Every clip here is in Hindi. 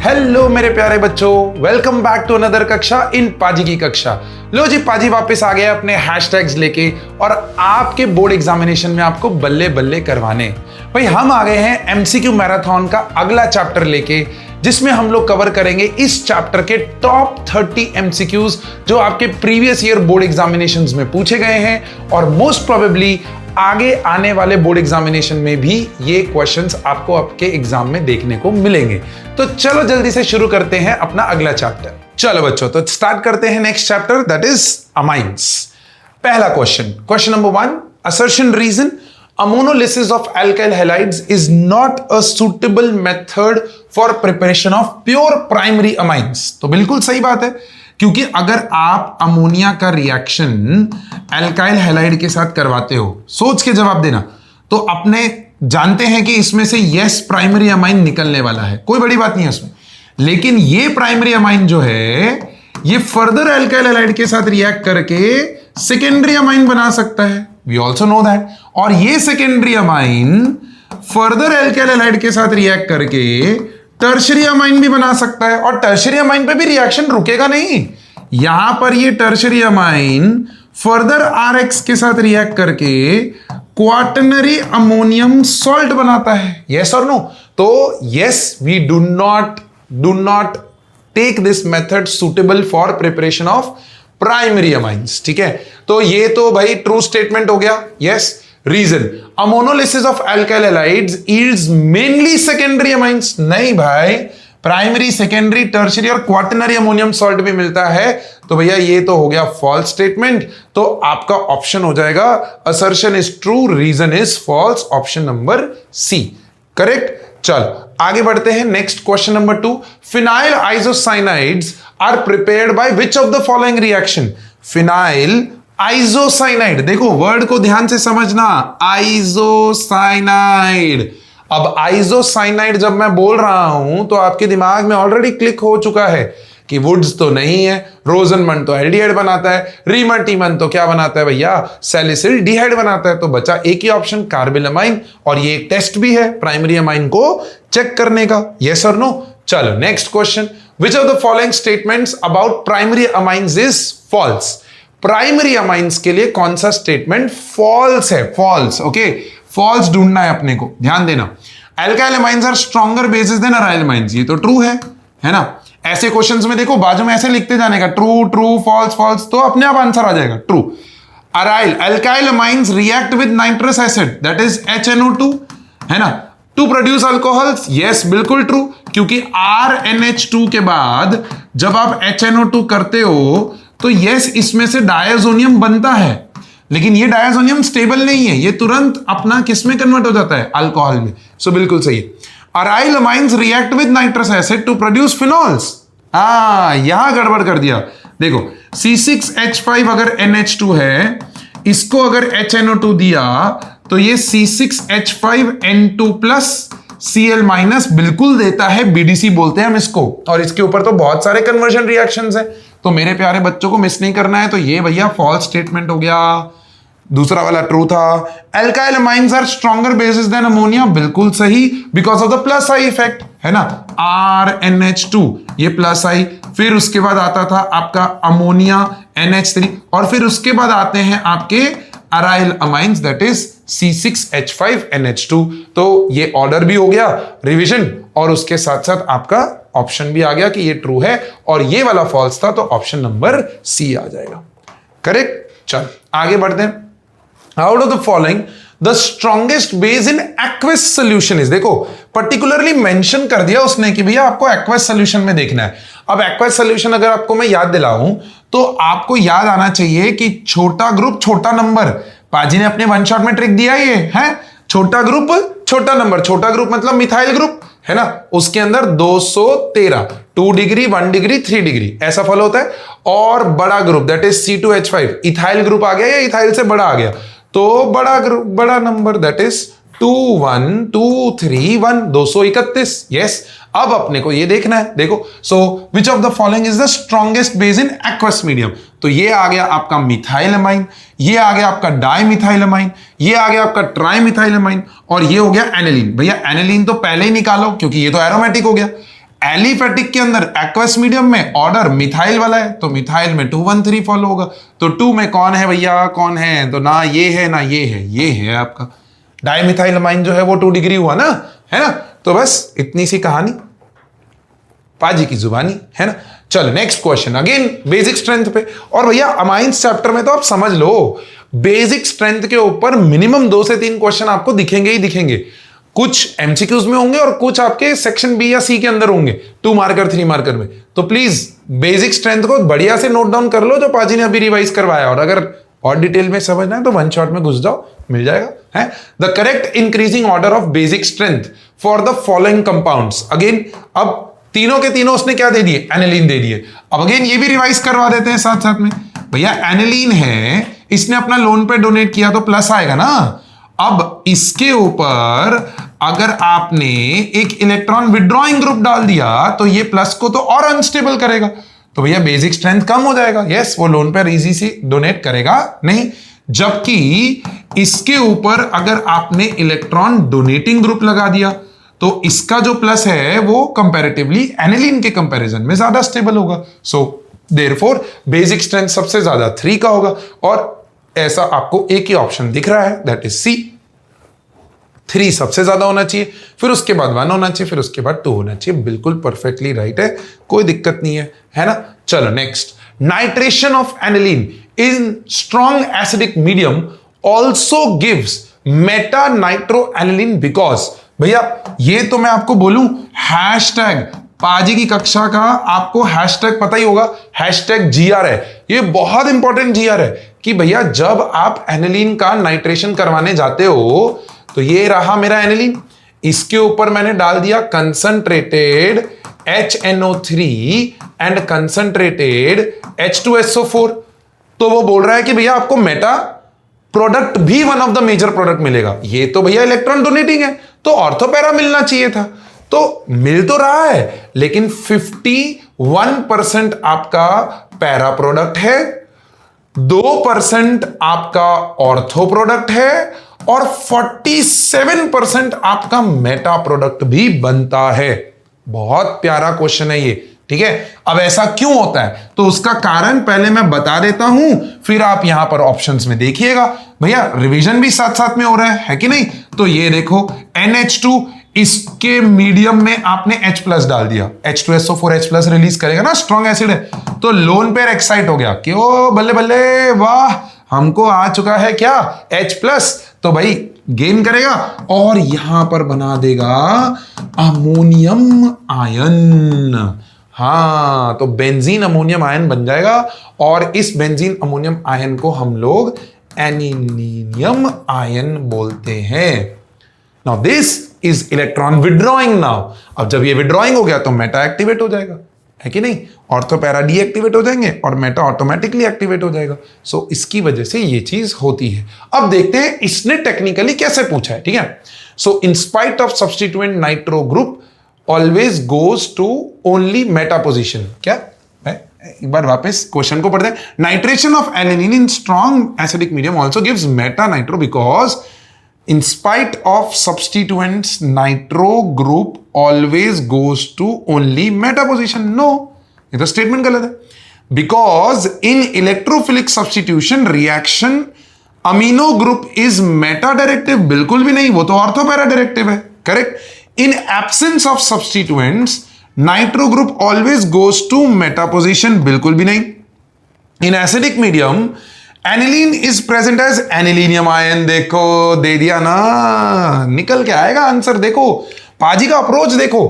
हेलो मेरे प्यारे बच्चों, वेलकम बैक टू अनदर कक्षा इन पाजी की कक्षा। लो जी, पाजी वापस आ गया अपने हैशटैग्स लेके और आपके बोर्ड एग्जामिनेशन में आपको बल्ले बल्ले करवाने। भाई हम आ गए हैं एमसीक्यू मैराथन का अगला चैप्टर लेके, जिसमें हम लोग कवर करेंगे इस चैप्टर के टॉप 30 एमसीक्यूज जो आपके प्रीवियस ईयर बोर्ड एग्जामिनेशंस में पूछे गए हैं और मोस्ट प्रोबेबली आगे आने वाले बोर्ड एग्जामिनेशन में भी ये क्वेश्चंस आपको आपके एग्जाम में देखने को मिलेंगे। तो चलो जल्दी से शुरू करते हैं अपना अगला चैप्टर। चलो बच्चों, तो स्टार्ट करते हैं next chapter, that is amines. पहला question number 1, assertion reason ammonolysis of alkyl halides is not a suitable method for preparation of pure primary amines। तो बिल्कुल सही बात है, क्योंकि अगर आप अमोनिया का रिएक्शन एल्काइल हैलाइड के साथ करवाते हो, सोच के जवाब देना, तो अपने जानते हैं कि इसमें से यस प्राइमरी अमाइन निकलने वाला है, कोई बड़ी बात नहीं है उसमें। लेकिन ये प्राइमरी अमाइन जो है ये फर्दर एल्काइल हैलाइड के साथ रिएक्ट करके सेकेंडरी अमाइन बना सकता है, वी ऑल्सो नो दैट। और ये secondary amine further alkyl halide के साथ रिएक्ट करके टर्शरी अमाइन भी बना सकता है, और टर्शरी अमाइन पे भी रिएक्शन रुकेगा नहीं। यहां पर ये टर्शरी अमाइन फर्दर आरएक्स के साथ रिएक्ट करके क्वाटरनरी अमोनियम सॉल्ट बनाता है, यस और नो। तो yes, we do not take this method suitable for preparation of primary amines, ठीक है। तो ये तो भाई ट्रू स्टेटमेंट हो गया, yes. Reason, ammonolysis of alkyl halides yields mainly secondary amines. नहीं भाई, प्राइमरी, सेकेंडरी, टर्शियरी और क्वाटरनरी अमोनियम सॉल्ट भी मिलता है। तो भैया ये तो हो गया फॉल्स स्टेटमेंट, तो आपका ऑप्शन हो जाएगा assertion is true, reason is false, option number C correct. चल आगे बढ़ते हैं, next question number 2, phenyl isocyanides are prepared by which of the following reaction. Phenyl isocyanide, देखो वर्ड को ध्यान से समझना, आइसोसाइनाइड। अब आइसोसाइनाइड जब मैं बोल रहा हूं तो आपके दिमाग में ऑलरेडी क्लिक हो चुका है कि वुड्स तो नहीं है, रोजनमंड तो एल्डिहाइड बनाता है, रीमन तो क्या बनाता है भैया, सैलिसिल डिहाइड बनाता है। तो बचा एक ही ऑप्शन, कार्बिलमाइन, और ये एक टेस्ट भी है प्राइमरी अमाइन को चेक करने का, यस और नो। चलो next question, which of the following statements about primary amines is false. Primary amines के लिए कौन सा स्टेटमेंट फॉल्स है, फॉल्स, ओके, फॉल्स ढूंढना है अपने को, ध्यान देना। Alkyl amines are stronger bases than aryl amines, ये तो ट्रू है ना। ऐसे क्वेश्चंस में देखो बाजू में ऐसे लिखते जाने का, ट्रू ट्रू फॉल्स फॉल्स, तो अपने आप आंसर आ जाएगा true. Aryl alkyl amines react with nitrous acid, that is HNO2, है ना, टू प्रोड्यूस अल्कोहल्स, यस बिल्कुल ट्रू, क्योंकि RNH2 के बाद जब आप HNO2 करते हो तो यस इसमें से डायजोनियम बनता है, लेकिन ये डायजोनियम स्टेबल नहीं है, ये तुरंत अपना किस में कन्वर्ट हो जाता है, अल्कोहल में। सो बिल्कुल सही है। Aryl amines react with nitrous acid to produce phenols, यहां गड़बड़ कर दिया। देखो C6H5 अगर NH2 है, इसको अगर HNO2 दिया तो ये C6H5N2+ Cl- बिल्कुल देता है, BDC बोलते हैं हम इसको, और इसके ऊपर तो बहुत सारे कन्वर्जन रिएक्शंस हैं। तो मेरे प्यारे बच्चों को मिस नहीं करना है, तो ये भैया फॉल्स स्टेटमेंट हो गया, दूसरा वाला ट्रू था। Alkyl amines are stronger bases than ammonia, बिल्कुल सही, because of the plus I effect, है ना, RNH2 ये प्लस आई, फिर उसके बाद आता था आपका अमोनिया NH3, और फिर उसके बाद आते हैं आपके aryl amines, that is C6H5NH2। तो ये ऑर्डर भी हो गया, रिवीजन, और उसके साथ साथ आपका ऑप्शन भी आ गया कि ये ट्रू है और ये वाला फॉल्स था, तो ऑप्शन नंबर सी आ जाएगा करेक्ट। चल आगे बढ़ते हैं। Out of the following the strongest base in aqueous solution is, देखो पर्टिकुलरली मेंशन कर दिया उसने कि भैया आपको एक्वस सोल्यूशन में देखना है। अब एक्वस सोल्यूशन अगर आपको मैं याद दिलाऊं तो आपको याद आना चाहिए कि छोटा ग्रुप छोटा नंबर, पाजी ने अपने वन शॉट में ट्रिक दिया ये है, छोटा ग्रुप छोटा नंबर, छोटा ग्रुप मतलब मिथाइल ग्रुप, है ना, उसके अंदर 213, 2 डिग्री 1 डिग्री 3 डिग्री ऐसा फॉलो होता है। और बड़ा group that is C2H5, ethyl group आ गया या इथाइल से बड़ा आ गया, तो बड़ा ग्रुप, बड़ा नंबर दैट इज 21231, 231, यस। अब अपने को ये देखना है, देखो so which of the following is the strongest base in aqueous medium. तो ये आ गया आपका मिथाइलमाइन, ये आ गया आपका डाइमिथाइलमाइन, ये आ गया आपका ट्राइमिथाइलमाइन, और ये हो गया एनिलीन। भैया एनिलीन तो पहले ही निकालो क्योंकि ये तो एरोमेटिक हो गया। एलिफेटिक के अंदर एक्वस मीडियम में ऑर्डर मिथाइल वाला है, तो मिथाइल में 213 फॉलो होगा। तो 2 में कौन है भैया, कौन है, तो ना ये है ना ये है आपका डाइमिथाइलमाइन जो है वो 2 डिग्री हुआ ना, है ना। तो बस इतनी सी कहानी, पाजी की जुबानी, है ना। चलो next question, again basic strength पे। और भैया अमाइंस चैप्टर में तो आप समझ लो बेसिक स्ट्रेंथ के ऊपर मिनिमम 2 से 3 क्वेश्चन आपको दिखेंगे ही दिखेंगे। कुछ एमसीक्यूज में होंगे और कुछ आपके सेक्शन बी या सी के अंदर होंगे, 2 मार्कर 3 मार्कर में। तो प्लीज बेसिक स्ट्रेंथ को बढ़िया से नोट डाउन कर लो जो पाजी ने अभी रिवाइज करवाया, और अगर और डिटेल में समझना है तो 1 शॉट में घुस जाओ, मिल जाएगा, है। The correct increasing order of basic strength for the following compounds. Again अब तीनों के तीनों उसने क्या दे दिए, एनिलीन दे दिए। अब अगेन ये भी रिवाइज करवा देते हैं साथ साथ में। भैया एनिलीन है, इसने अपना लोन पे डोनेट किया तो प्लस आएगा ना। अब इसके ऊपर अगर आपने एक इलेक्ट्रॉन विड्रॉइंग ग्रुप डाल दिया तो ये प्लस को तो और अनस्टेबल करेगा, तो भैया बेसिक स्ट्रेंथ कम हो जाएगा। यस, वो लोन पर इजी से डोनेट करेगा नहीं। जबकि इसके ऊपर अगर आपने इलेक्ट्रॉन डोनेटिंग ग्रुप लगा दिया तो इसका जो प्लस है वो कंपैरेटिवली एनिलीन के कंपैरिजन में ज्यादा स्टेबल होगा। सो देयरफॉर बेसिक स्ट्रेंथ सबसे ज्यादा 3 का होगा, और ऐसा आपको एक ही ऑप्शन दिख रहा है, दैट इज सी। 3 सबसे ज्यादा होना चाहिए, फिर उसके बाद 1 होना चाहिए, फिर उसके बाद 2 होना चाहिए। बिल्कुल परफेक्टली राइट है, कोई दिक्कत नहीं है ना। चलो next, nitration of aniline in strong acidic medium also gives meta nitro aniline because. भैया ये तो मैं आपको बोलूं, हैशटैग पाजी की कक्षा का आपको हैशटैग पता ही होगा, हैशटैग GR है। ये बहुत इंपॉर्टेंट GR है कि भैया जब आप एनिलीन का नाइट्रेशन करवाने जाते हो तो ये रहा मेरा एनिलीन, इसके ऊपर मैंने डाल दिया concentrated HNO3 and concentrated H2SO4। तो वो बोल रहा है कि भैया आपको मेटा प्रोडक्ट भी one of the major product मिलेगा। ये तो भैया इलेक्ट्रॉन डोनेटिंग है, तो ऑर्थोपैरा मिलना चाहिए था, तो मिल तो रहा है, लेकिन 51% आपका पैरा प्रोडक्ट है, 2% आपका ऑर्थो प्रोडक्ट है, और 47% आपका मेटा प्रोडक्ट भी बनता है। बहुत प्यारा क्वेश्चन है ये, ठीक है। अब ऐसा क्यों होता है तो उसका कारण पहले मैं बता देता हूं, फिर आप यहां पर ऑप्शंस में देखिएगा। भैया रिवीजन भी साथ साथ में हो रहा है कि नहीं। तो ये देखो NH2, इसके मीडियम में आपने H+ डाल दिया, H2SO4 H+ रिलीज करेगा ना, स्ट्रॉन्ग एसिड है, तो लोन पेयर एक्साइट हो गया कि ओ बल्ले बल्ले वाह, हमको आ चुका है क्या H+, तो भाई गेन करेगा और यहां पर बना देगा अमोनियम आयन। हाँ, तो बेंजीन अमोनियम आयन बन जाएगा, और इस बेंजीन अमोनियम आयन को हम लोग एनिलीनियम आयन बोलते हैं। Now this is electron withdrawing. Now अब जब ये विड्रॉइंग हो गया तो मेटा एक्टिवेट हो जाएगा, है कि नहीं। ऑर्थो पैरा डीएक्टिवेट हो जाएंगे और मेटा ऑटोमेटिकली एक्टिवेट हो जाएगा। सो इसकी वजह से ये चीज होती है। अब देखते हैं इसने टेक्निकली कैसे पूछा है, ठीक है। So in spite of substituent nitro group always goes to only meta position. क्या है, एक बार वापस क्वेश्चन को पढ़ते हैं। Nitration of aniline in strong acidic medium also gives meta nitro because in spite of substituents nitro group always goes to only meta position. No, ये तो स्टेटमेंट गलत है। because in electrophilic substitution reaction amino group is meta directive, बिल्कुल भी नहीं, वो तो ऑर्थो पैरा डायरेक्टिव है, correct. in absence of substituents nitro group always goes to meta position, बिल्कुल भी नहीं। in acidic medium aniline is present as anilinium ion. देखो दे दिया ना, निकल के आएगा आंसर। देखो पाजी का अप्रोच देखो,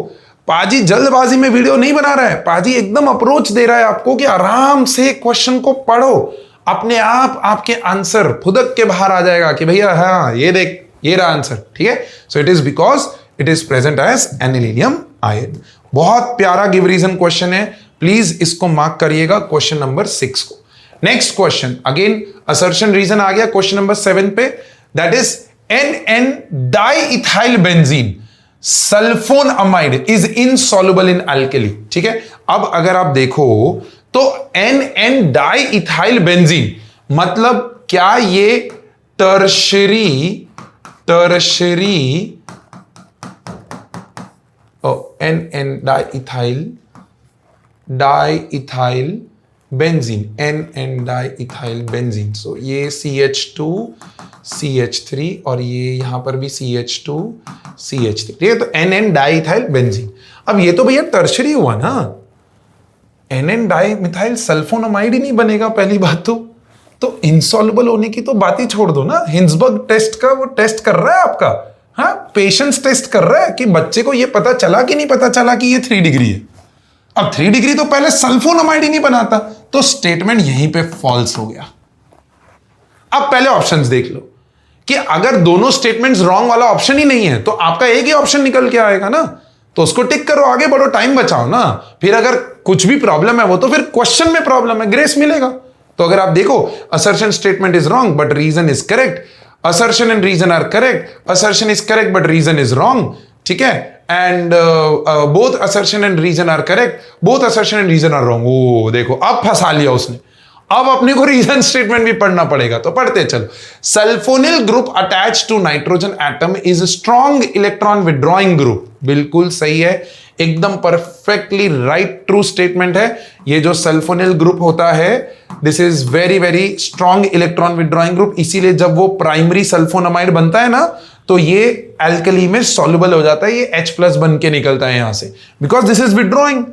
पाजी जल्दबाजी में वीडियो नहीं बना रहा है, पाजी एकदम अप्रोच दे रहा है आपको कि आराम से क्वेश्चन को पढ़ो, अपने आप आपके आंसर फुदक के बाहर आ जाएगा कि भैया हाँ ये देख, ये रहा आंसर, ठीक है। So it is because it is present as anilinium ion. बहुत प्यारा गिव रीजन क्वेश्चन है, प्लीज इसको मार्क करिएगा, क्वेश्चन नंबर 6 को। Next question, again assertion reason आ गया क्वेश्चन नंबर 7 पे, that is NN diethyl benzene sulphonamide is insoluble in alkali, ठीक है। अब अगर आप देखो तो NN डाइइथाइल बेंजीन मतलब क्या ये tertiary NN diethyl benzene, NN diethyl benzene. So ये CH2 CH3 और ये यहां पर भी CH2 CH3, ठीक है। तो NN डाइइथाइल बेंजीन। अब ये तो भैया टर्शरी हुआ ना, NN डाइमिथाइल सल्फोनामाइड ही नहीं बनेगा पहली बात तो इनसॉल्युबल होने की तो बात ही छोड़ दो ना। हिंसबर्ग टेस्ट का वो टेस्ट कर रहा है आपका, हाँ, पेशेंस टेस्ट कर रहा है कि बच्चे को ये पता चला कि नहीं पता चला कि ये 3 डिग्री है। अब 3 डिग्री तो पहले सल्फोनामाइड ही नहीं बनाता, तो स्टेटमेंट यहीं पे फॉल्स हो गया। अब पहले ऑप्शंस देख लो कि अगर दोनों स्टेटमेंट्स रॉन्ग वाला ऑप्शन ही नहीं है तो आपका एक ही ऑप्शन निकल के आएगा ना, तो उसको टिक करो, आगे बढ़ो, टाइम बचाओ ना। फिर अगर कुछ भी प्रॉब्लम है वो तो फिर क्वेश्चन में प्रॉब्लम है, ग्रेस मिलेगा। तो अगर आप देखो, assertion statement is wrong but reason is correct, assertion and reason are correct, assertion is correct but reason is wrong, ठीक है, and both assertion and reason are correct, both assertion and reason are wrong। ओ देखो अब फंसा लिया उसने, अब अपने को रीजन स्टेटमेंट भी पढ़ना पड़ेगा, तो पढ़ते चलो। Sulfonyl group attach to nitrogen atom is strong electron withdrawing group, बिल्कुल सही है, एकदम परफेक्टली राइट ट्रू स्टेटमेंट है। ये जो सल्फोनिल ग्रुप होता है, this is very very strong electron withdrawing group, इसीलिए जब वो प्राइमरी सल्फोनामाइड बनता है ना तो ये एल्कली में सॉल्युबल हो जाता है, ये H+ बन के निकलता है यहां से, बिकॉज दिस इज विड्रॉइंग,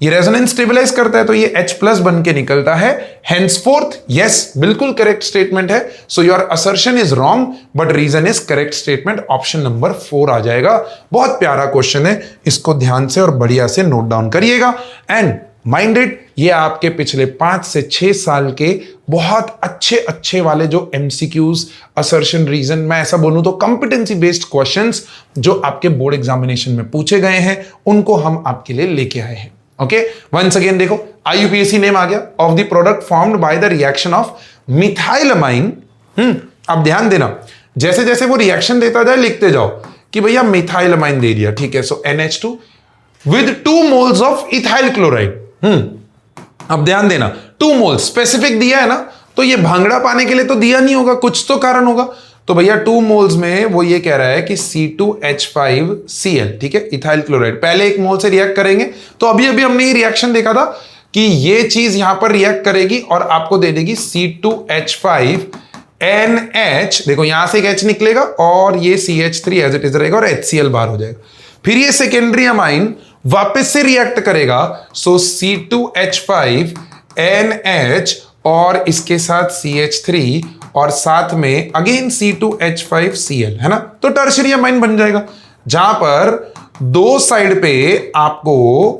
ये रेजोनेंस स्टेबलाइज करता है तो ये H+ बन के निकलता है। हेंसफोर्थ यस, बिल्कुल करेक्ट स्टेटमेंट है। So your assertion is wrong but reason is correct statement, option number 4 आ जाएगा। बहुत प्यारा क्वेश्चन है, इसको ध्यान से और बढ़िया से नोट डाउन करिएगा एंड माइंडेड। ये आपके पिछले 5 से 6 साल के बहुत अच्छे अच्छे वाले जो MCQs, असर्शन, रीजन, मैं ऐसा बोलूं तो कॉम्पिटेंसी बेस्ड क्वेश्चंस जो आपके बोर्ड एग्जामिनेशन में पूछे गए हैं, उनको हम आपके लिए लेके आए हैं। ओके, वंस अगेन देखो, IUPAC नेम आ गया, of the product formed by the reaction of methylamine. अब ध्यान देना, जैसे जैसे वो रिएक्शन देता जाए लिखते जाओ कि भैया मिथाइलमाइन दे दिया, ठीक है, सो NH2 with 2 moles of ethyl chloride. अब ध्यान देना, 2 मोल्स स्पेसिफिक दिया है ना, तो ये भांगड़ा पाने के लिए तो दिया नहीं होगा, कुछ तो कारण होगा। तो भैया 2 मोल्स में वो ये कह रहा है कि C2H5Cl, ठीक है, इथाइल क्लोराइड, पहले 1 मोल से रिएक्ट करेंगे। तो अभी अभी हमने ये रिएक्शन देखा था कि ये चीज यहां पर रिएक्ट करेगी और आपको दे देगी C2H5NH, देखो यहां से एक H निकलेगा और ये CH3 एज इट इज रहेगा और HCl बाहर हो जाएगा। फिर ये सेकेंडरी अमाइन वापस से रिएक्ट करेगा, सो C2H5NH और इसके साथ CH3 और साथ में अगेन C2H5Cl, है ना, तो टर्शरी अमाइन बन जाएगा, जहां पर 2 साइड पे आपको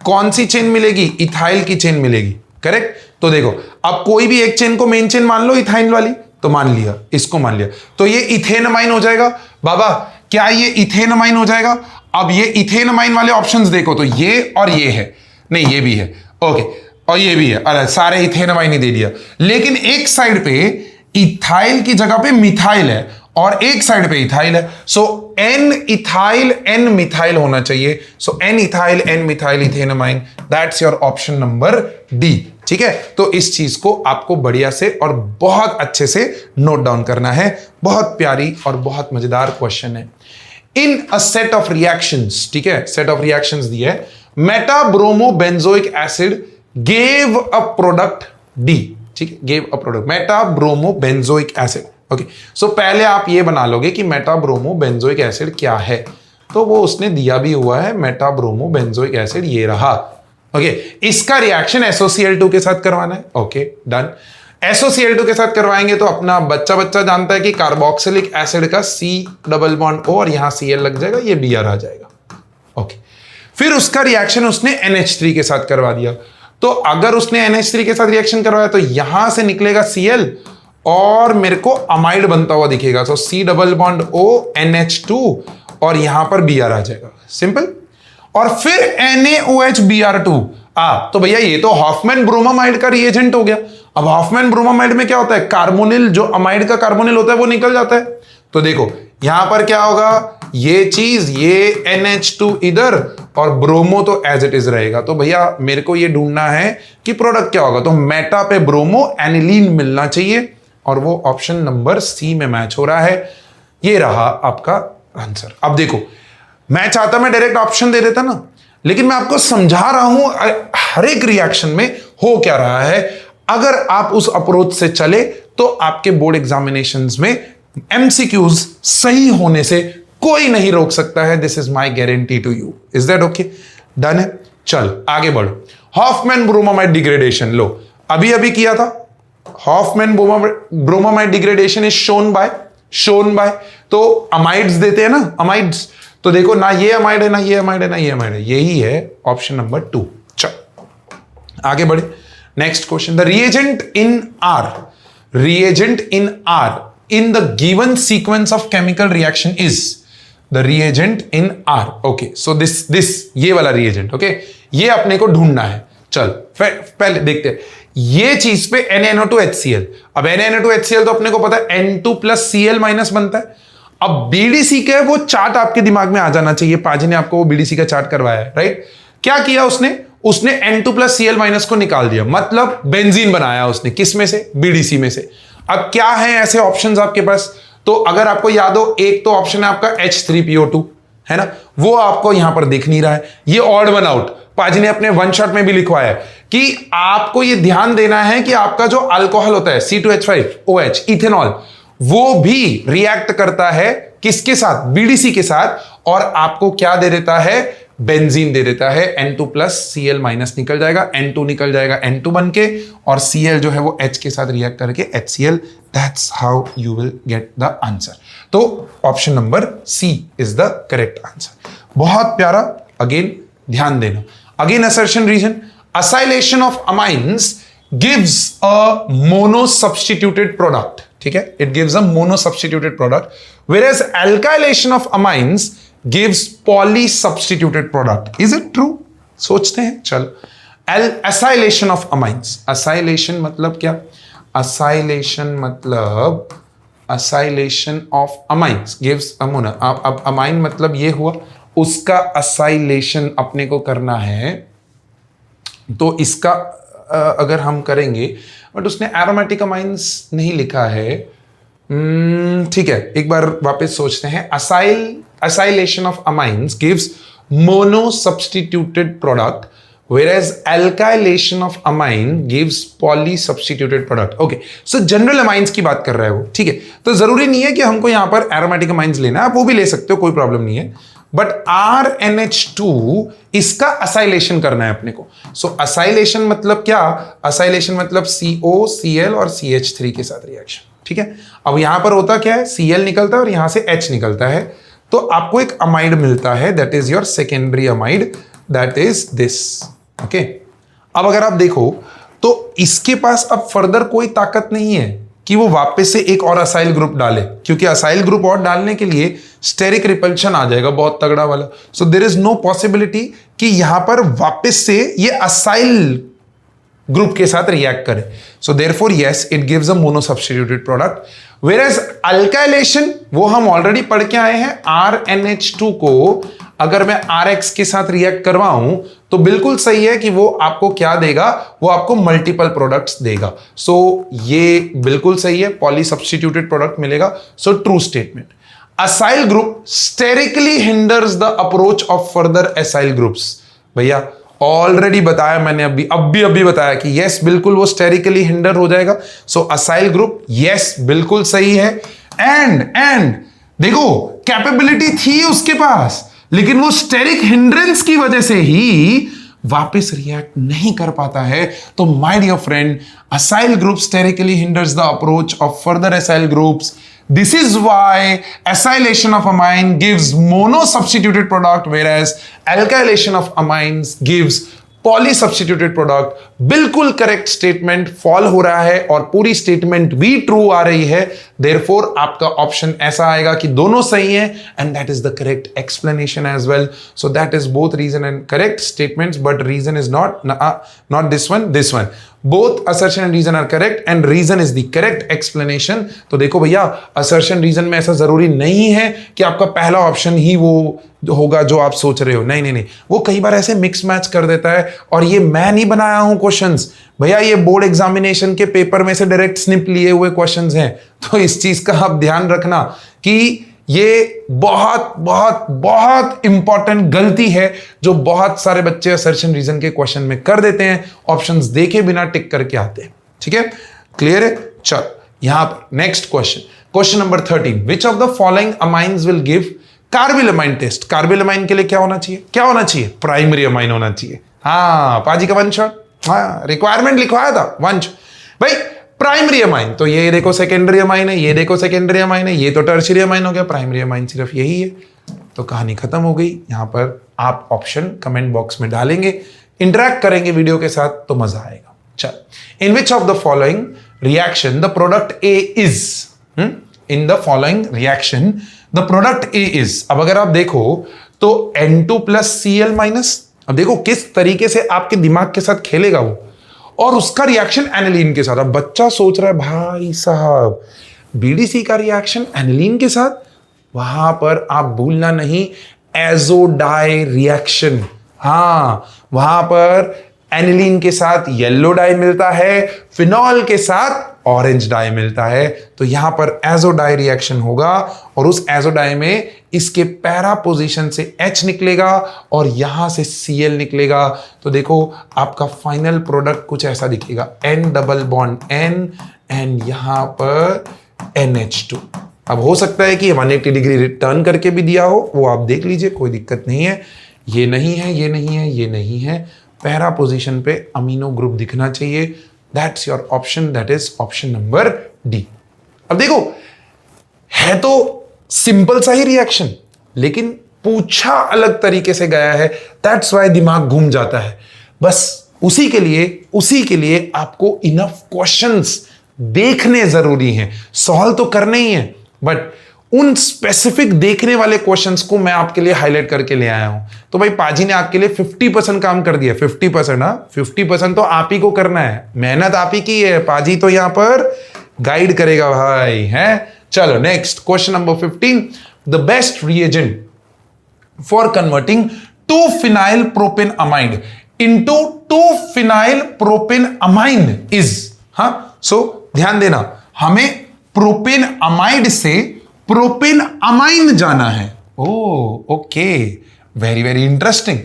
कौन सी चेन मिलेगी, इथाइल की चेन मिलेगी, करेक्ट। तो देखो, अब कोई भी एक चेन को मेन चेन मान लो इथाइल वाली, तो मान लिया, इसको मान लिया, तो ये इथेनमाइन हो जाएगा। बाबा क्या ये इथेनमाइन हो जाएगा? अब ये इथेनमाइन वाले ऑप्शंस देखो, तो ये और ये है, नहीं ये भी है, ओके, और ये भी है, अरे सारे इथेनमाइन ही दे दिया, लेकिन एक साइड पे इथाइल की जगह पे मिथाइल है और एक साइड पे इथाइल है, so N ethyl N methyl होना चाहिए, so N ethyl N methyl ethanamine, that's your option number D, ठीक है। तो इस चीज को आपको बढ़िया से और बहुत अच्छे से नोट डाउन करना है, बहुत प्यारी और बहुत मजेदार क्वेश्चन है। In a set of reactions, ठीक है, सेट ऑफ रिएक्शंस दिया है, meta bromo benzoic acid gave a product D, ठीक है, gave a product meta bromo benzoic acid. Okay, so पहले आप ये बना लोगे कि मेटा ब्रोमो बेंजोइक एसिड क्या है, तो वो उसने दिया भी हुआ है, मेटा ब्रोमो बेंजोइक एसिड ये रहा। ओके, इसका रिएक्शन SOCl2 के साथ करवाना है, ओके डन। SOCl2 के साथ करवाएंगे तो अपना बच्चा जानता है कि कार्बोक्सिलिक एसिड का C डबल बॉन्ड O और यहां Cl लग जाएगा, ये Br आ जाएगा। ओके, फिर उसका रिएक्शन उसने NH3 के साथ करवा दिया, तो अगर उसने NH3 के साथ रिएक्शन करवाया तो यहां से निकलेगा Cl और मेरे को अमाइड बनता हुआ दिखेगा, तो C double bond O NH2 और यहां पर Br आ जाएगा, सिंपल। और फिर NaOH Br2 तो भैया ये तो हॉफमैन ब्रोमामाइड का रिएजेंट हो गया। अब हॉफमैन ब्रोमामाइड में क्या होता है, कार्बोनिल, जो अमाइड का कार्बोनिल होता है वो निकल जाता है। तो देखो यहां पर क्या होगा, ये चीज, ये NH2 इधर और ब्रोमो तो एज इट इज रहेगा। तो भैया मेरे को ये ढूंढना है कि प्रोडक्ट क्या होगा, तो मेटा पे ब्रोमो एनिलीन मिलना चाहिए और वो ऑप्शन नंबर सी में मैच हो रहा है। ये रहा आपका आंसर। अब देखो, मैं चाहता मैं डायरेक्ट ऑप्शन दे देता ना, लेकिन मैं आपको समझा रहा हूं हर एक रिएक्शन में हो क्या रहा है। अगर आप उस अप्रोच से चले तो आपके बोर्ड एग्जामिनेशंस में एमसीक्यूज सही होने से कोई नहीं रोक सकता है। This is my guarantee to you. Is that okay? Done है? चल आगे बढ़ो। हॉफमैन ब्रोमोमाइड डिग्रेडेशन, लो अभी अभी किया था। Hoffmann bromamide degradation is shown by तो अमाइड्स देते हैं ना, अमाइड्स। तो देखो ना ये अमाइड है, ना ये अमाइड है, ना ये अमाइड है, यही है ऑप्शन नंबर 2। चल आगे बढ़े। Next question, the reagent in are in the given sequence of chemical reaction is the reagent in R. Okay, so this ये वाला reagent, okay, ये अपने को ढूंढना है। चल पहले देखते हैं ये चीज पे NaNO2HCl। अब NaNO2HCl तो अपने को पता है N2 + Cl- बनता है। अब BDC का वो चार्ट आपके दिमाग में आ जाना चाहिए। पाजी ने आपको वो BDC का चार्ट करवाया है, राइट? क्या किया उसने N2 + Cl- को निकाल दिया, मतलब बेंजीन बनाया उसने। किस में से? BDC में से। अब क्या है ऐसे ऑप्शंस आपके पास? तो अगर आपको याद हो, एक तो ऑप्शन है आपका H3PO2, है ना, वो आपको यहां पर दिख नहीं रहा है। ये ऑड वन आउट पाजी ने अपने वन शॉट में भी लिखवाया है कि आपको ये ध्यान देना है कि आपका जो अल्कोहल होता है C2H5OH इथेनॉल, वो भी रिएक्ट करता है किसके साथ? BDC के साथ, और आपको क्या दे देता है? बेंजीन दे देता है। N2 + Cl- निकल जाएगा, N2 निकल जाएगा N2 बन के, और Cl जो है वो H के साथ रिएक्ट करके HCl। That's how you will get the answer. तो option number C is the correct answer. बहुत प्यारा। अगेन ध्यान देना। Again assertion reason, acylation of amines gives a mono substituted product. ठीक है, it gives a mono substituted product, whereas alkylation of amines gives polysubstituted product. Is it true? सोचते हैं। चलो, acylation of amines, acylation मतलब क्या? acylation मतलब acylation of amines gives ammonia। अब amine मतलब ये हुआ, उसका acylation अपने को करना है, तो इसका अगर हम करेंगे, बट उसने एरोमेटिक अमाइंस नहीं लिखा है। ठीक है, एक बार वापस सोचते हैं। Acylation of amines gives monosubstituted product, whereas alkylation of amine gives polysubstituted product. Okay, so general amines की बात कर रहा है वो। ठीक है, तो जरूरी नहीं है कि हमको यहां पर aromatic amines लेना है, आप वो भी ले सकते हो, कोई प्रॉब्लम नहीं है। बट RNH2 इसका असाइलेशन करना है अपने को। सो असाइलेशन मतलब क्या? असाइलेशन मतलब CO, Cl और CH3 के साथ रिएक्शन। ठीक है, अब यहां पर होता क्या है? Cl निकलता है और यहां से H निकलता है, तो आपको एक अमाइड मिलता है, that is your secondary amide, that is this. Okay, अब अगर आप देखो तो इसके पास अब फर्दर कोई ताकत नहीं है कि वो वापस से एक और असाइल ग्रुप डाले, क्योंकि असाइल ग्रुप और डालने के लिए स्टेरिक रिपल्शन आ जाएगा बहुत तगड़ा वाला। So there is no possibility कि यहां पर वापस से ये असाइल ग्रुप के साथ रिएक्ट करे। So therefore yes, it gives a mono substituted product. Whereas alkylation, वो हम ऑलरेडी पढ़ के आए हैं। RNH2 को अगर मैं RX के साथ रिएक्ट करवाऊं तो बिल्कुल सही है कि वो आपको क्या देगा? वो आपको मल्टीपल प्रोडक्ट्स देगा। सो ये बिल्कुल सही है, पॉली सब्स्टिट्यूटेड प्रोडक्ट मिलेगा। So true statement. Acyl group sterically hinders the approach of further acyl groups. भैया ऑलरेडी बताया मैंने, अभी बताया कि यस बिल्कुल वो स्टेरिकली हिंडर हो जाएगा। सो असाइल ग्रुप यस बिल्कुल सही है। एंड देखो, कैपेबिलिटी थी उसके पास, लेकिन वो स्टेरिक हिंड्रेंस की वजह से ही वापस रिएक्ट नहीं कर पाता है। तो my dear friend, acyl group sterically hinders the approach of further acyl groups. This is why acylation of amine gives mono-substituted product, whereas alkylation of amines gives polysubstituted product। बिल्कुल करेक्ट स्टेटमेंट फॉल हो रहा है और पूरी स्टेटमेंट भी ट्रू आ रही है। Therefore आपका ऑप्शन ऐसा आएगा कि दोनों सही है, and that is the correct explanation as well. So that is both reason and correct statements, but reason is not this one, this one. Both assertion and reason are correct, and reason is the correct explanation. तो देखो भैया, assertion reason में ऐसा जरूरी नहीं है कि आपका पहला ऑप्शन ही वो होगा जो आप सोच रहे हो। नहीं, वो कई बार ऐसे मिक्स मैच कर देता है। और ये मैं नहीं बनाया हूं क्वेश्चंस भैया, ये बोर्ड एग्जामिनेशन के पेपर में से डायरेक्ट स्निप लिए हुए क्वेश्चंस हैं। तो इस चीज का आप ध्यान रखना कि ये बहुत बहुत बहुत इंपॉर्टेंट गलती है जो बहुत सारे बच्चे असर्शन रीजन के क्वेश्चन में कर देते हैं, ऑप्शंस देखे बिना टिक करके आते हैं। ठीक है, क्लियर है? चलो यहां पर next question, question number 13, which of the following amines will give carbylamine test. Carbylamine के लिए क्या होना चाहिए? क्या होना चाहिए? प्राइमरी अमाइन होना चाहिए। हाँ, पाजी का वन शॉट, हाँ रिक्वायरमेंट लिखवाया था वंश भाई, प्राइमरी अमाइन। तो ये देखो सेकेंडरी अमाइन है, ये देखो सेकेंडरी अमाइन है, ये तो टर्शियरी अमाइन हो गया, प्राइमरी अमाइन सिर्फ यही है। तो कहानी खत्म हो गई। यहां पर आप ऑप्शन कमेंट बॉक्स में डालेंगे, इंटरेक्ट करेंगे वीडियो के साथ तो मजा आएगा। चल, in which of the following reaction the product A is, in the following reaction the product A is. अब अगर आप देखो तो N2 प्लस Cl माइनस, अब देखो किस तरीके से आपके दिमाग के साथ खेलेगा वो, और उसका रिएक्शन एनिलीन के साथ। अब बच्चा सोच रहा है भाई साहब बीडीसी का रिएक्शन एनिलीन के साथ, वहां पर आप भूलना नहीं एजोडाई रिएक्शन। हाँ, वहां पर एनिलीन के साथ येलो डाई मिलता है, फिनॉल के साथ ऑरेंज डाई मिलता है। तो यहां पर एजोडाई रिएक्शन होगा और उस एजोडाई में इसके पैरा पोजीशन से H निकलेगा और यहां से Cl निकलेगा। तो देखो आपका फाइनल प्रोडक्ट कुछ ऐसा दिखेगा, N double bond N and यहां पर NH2। अब हो सकता है कि 180 डिग्री टर्न करके भी दिया हो, वो आप देख लीजिए, कोई दिक्कत नहीं है। ये नहीं है, ये नहीं है, ये नहीं है, पैरा पोजीशन पे अमीनो ग्रुप दिखना चाहिए। That's your option, that is option number D. अब देखो है तो सिंपल सा ही रिएक्शन, लेकिन पूछा अलग तरीके से गया है, दैट्स वाई दिमाग घूम जाता है। बस उसी के लिए आपको इनफ क्वेश्चंस देखने जरूरी हैं, सॉल्व तो करने ही है, बट उन स्पेसिफिक देखने वाले क्वेश्चंस को मैं आपके लिए हाईलाइट करके ले आया हूं। तो भाई पाजी ने आपके लिए 50% काम कर दिया। 50%, हाँ 50% तो आप ही को करना है, मेहनत आप ही की है। पाजी तो यहां पर गाइड करेगा भाई, है। चलो next question number 15, the best reagent for converting two phenyl propane amide into two phenyl propane amine is. हाँ, सो ध्यान देना, हमें प्रोपेन अमाइड से प्रोपेन अमाइन जाना है। Okay, very very interesting.